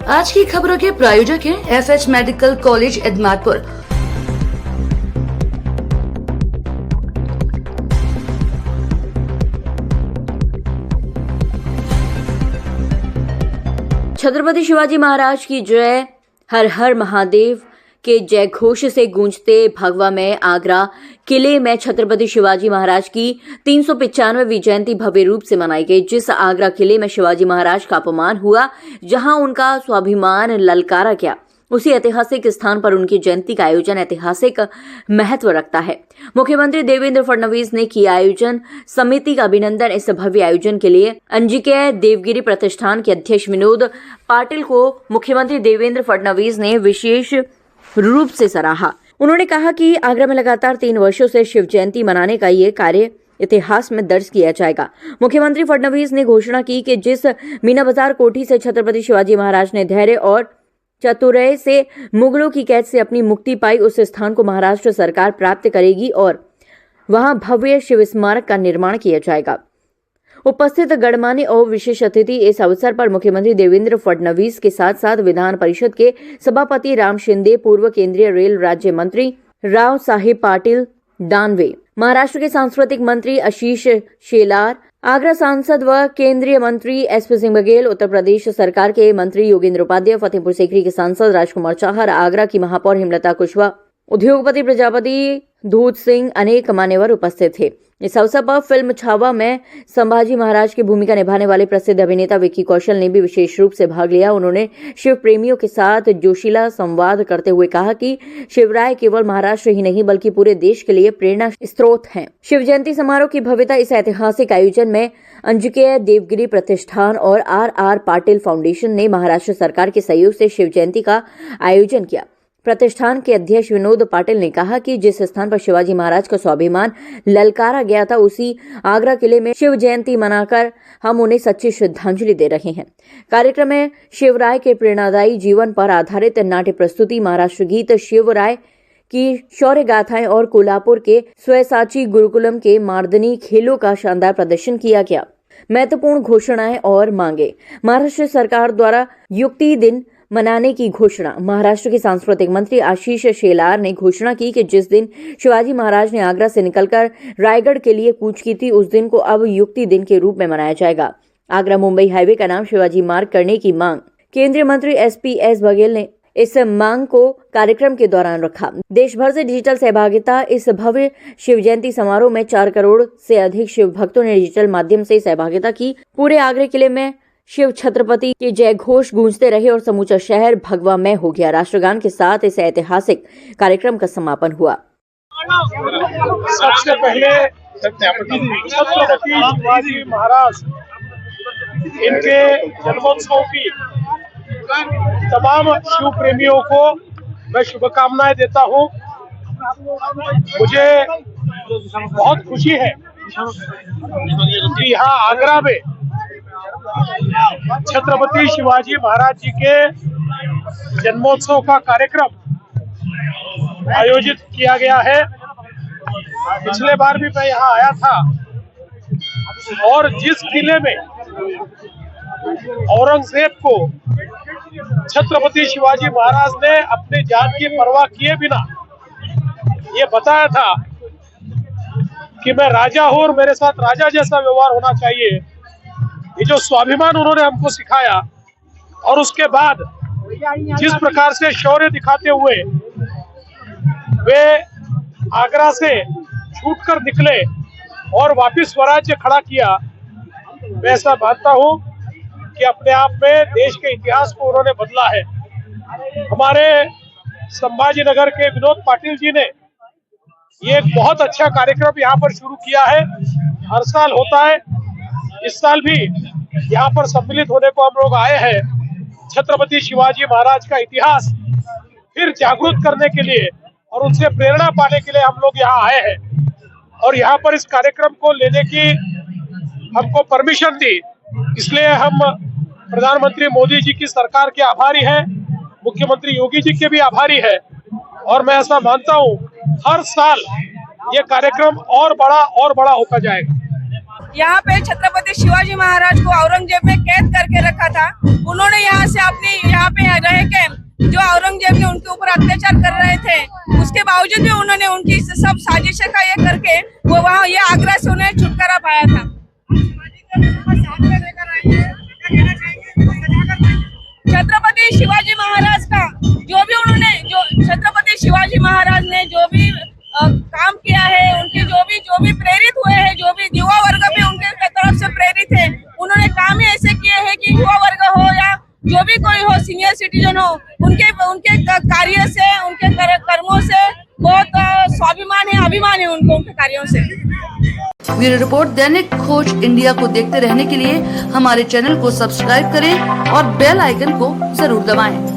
आज की खबरों के प्रायोजक हैं FH medical college Idmatpur. Chhatrapati Shivaji Maharaj की जय, हर हर महादेव के जय घोष से गूंजते भगवा में आगरा किले में छत्रपति शिवाजी महाराज की 395वीं जयंती भव्य रूप से मनाई गई। जिस आगरा किले में शिवाजी महाराज का अपमान हुआ, जहां उनका स्वाभिमान ललकारा गया, उसी ऐतिहासिक स्थान पर उनकी जयंती का आयोजन ऐतिहासिक महत्व रखता है। मुख्यमंत्री देवेंद्र फडणवीस ने किया आयोजन समिति का अभिनंदन। इस भव्य आयोजन के लिए अंजिके देवगिरी प्रतिष्ठान के अध्यक्ष विनोद पाटिल को मुख्यमंत्री देवेंद्र फडणवीस ने विशेष रूप से सराहा। उन्होंने कहा कि आगरा में लगातार 3 वर्षों से शिव जयंती मनाने का ये कार्य इतिहास में दर्ज किया जाएगा। मुख्यमंत्री फडणवीस ने घोषणा की कि जिस मीना बाजार कोठी से छत्रपति शिवाजी महाराज ने धैर्य और चतुराई से मुगलों की कैद से अपनी मुक्ति पाई, उस स्थान को महाराष्ट्र सरकार प्राप्त करेगी और वहां भव्य शिव स्मारक का निर्माण किया जाएगा। उपस्थित गणमान्य और विशेष अतिथि इस अवसर पर मुख्यमंत्री देवेंद्र फडणवीस के साथ साथ विधान परिषद के सभापति राम शिंदे, पूर्व केंद्रीय रेल राज्य मंत्री राव साहेब पाटिल दानवे, महाराष्ट्र के सांस्कृतिक मंत्री आशीष शेलार, आगरा सांसद व केंद्रीय मंत्री SP सिंह बघेल, उत्तर प्रदेश सरकार के मंत्री योगेंद्र उपाध्याय, फतेहपुर सीकरी के सांसद राजकुमार चाहर, आगरा की महापौर हेमलता कुशवाहा, उद्योगपति प्रजापति धूत सिंह, अनेक मान्यवर उपस्थित थे। इस अवसर पर फिल्म छावा में संभाजी महाराज की भूमिका निभाने वाले प्रसिद्ध अभिनेता विक्की कौशल ने भी विशेष रूप से भाग लिया। उन्होंने शिव प्रेमियों के साथ जोशीला संवाद करते हुए कहा कि शिवराय केवल महाराष्ट्र ही नहीं बल्कि पूरे देश के लिए प्रेरणा स्रोत हैं। शिव जयंती समारोह की भव्यता इस ऐतिहासिक आयोजन में अंजिके देवगिरी प्रतिष्ठान और RR पाटिल फाउंडेशन ने महाराष्ट्र सरकार के सहयोग से शिव जयंती का आयोजन किया। प्रतिष्ठान के अध्यक्ष विनोद पाटिल ने कहा कि जिस स्थान पर शिवाजी महाराज का स्वाभिमान ललकारा गया था, उसी आगरा किले में शिव जयंती मनाकर हम उन्हें सच्ची श्रद्धांजलि दे रहे हैं। कार्यक्रम में शिवराय के प्रेरणादायी जीवन पर आधारित नाट्य प्रस्तुति, महाराष्ट्र गीत, शिवराय की शौर्य गाथाएं और कोल्हापुर के स्वयसाची गुरुकुलम के मार्दनी खेलों का शानदार प्रदर्शन किया गया। महत्वपूर्ण घोषणाएं और मांगे। महाराष्ट्र सरकार द्वारा युक्ति दिन मनाने की घोषणा। महाराष्ट्र के सांस्कृतिक मंत्री आशीष शेलार ने घोषणा की कि जिस दिन शिवाजी महाराज ने आगरा से निकलकर रायगढ़ के लिए कूच की थी, उस दिन को अब युक्ति दिन के रूप में मनाया जाएगा। आगरा मुंबई हाईवे का नाम शिवाजी मार्ग करने की मांग। केंद्रीय मंत्री SP बघेल ने इस मांग को कार्यक्रम के दौरान रखा। देश भर से डिजिटल सहभागिता। इस भव्य शिव जयंती समारोह में 4 करोड़ से अधिक शिव भक्तों ने डिजिटल माध्यम से सहभागिता की। पूरे आगरे किले में शिव छत्रपति के जय घोष गूंजते रहे और समूचा शहर भगवामय हो गया। राष्ट्रगान के साथ इस ऐतिहासिक कार्यक्रम का समापन हुआ। सबसे पहले छत्रपति शिवाजी महाराज इनके जन्मोत्सव की तमाम शिव प्रेमियों को मैं शुभकामनाएं देता हूं। मुझे बहुत खुशी है कि यहाँ आगरा में छत्रपति शिवाजी महाराज जी के जन्मोत्सव का कार्यक्रम आयोजित किया गया है। पिछले बार भी मैं यहाँ आया था और जिस किले में औरंगजेब को छत्रपति शिवाजी महाराज ने अपनी जान की परवाह किए बिना ये बताया था कि मैं राजा हूं और मेरे साथ राजा जैसा व्यवहार होना चाहिए, ये जो स्वाभिमान उन्होंने हमको सिखाया, और उसके बाद जिस प्रकार से शौर्य दिखाते हुए वे आगरा से छूटकर निकले और वापस स्वराज्य खड़ा किया, मैं ऐसा मानता हूं कि अपने आप में देश के इतिहास को उन्होंने बदला है। हमारे संभाजी नगर के विनोद पाटिल जी ने ये एक बहुत अच्छा कार्यक्रम यहाँ पर शुरू किया है। हर साल होता है, इस साल भी यहाँ पर सम्मिलित होने को हम लोग आए हैं। छत्रपति शिवाजी महाराज का इतिहास फिर जागृत करने के लिए और उनसे प्रेरणा पाने के लिए हम लोग यहाँ आए हैं और यहाँ पर इस कार्यक्रम को लेने की हमको परमिशन दी। इसलिए हम प्रधानमंत्री मोदी जी की सरकार के आभारी हैं, मुख्यमंत्री योगी जी के भी आभारी हैं और मैं ऐसा मानता हूँ हर साल ये कार्यक्रम और बड़ा होता जाएगा। यहाँ पे छत्रपति शिवाजी महाराज को औरंगजेब ने कैद करके रखा था। उन्होंने यहाँ से अपनी यहाँ पे रह के जो औरंगजेब ने उनके ऊपर अत्याचार कर रहे थे, उसके बावजूद भी उन्होंने उनकी सब साजिशें का ये करके वो वहाँ ये आगरा से उन्हें छुटकारा पाया था। छत्रपति शिवाजी महाराज का जो छत्रपति शिवाजी महाराज ने जो भी काम किया है, उनके जो भी प्रेरित हुए हैं, जो भी युवा वर्ग भी उनके तरफ से प्रेरित है, उन्होंने काम ही ऐसे किए हैं कि युवा वर्ग हो या जो भी कोई हो, सीनियर सिटीजन हो, उनके कार्य से, उनके कर्मों से बहुत स्वाभिमान है, अभिमान है उनको उनके कार्यों से। ब्यूरो रिपोर्ट दैनिक खोज इंडिया को देखते रहने के लिए हमारे चैनल को सब्सक्राइब करें और बेल आइकन को जरूर दबाएं।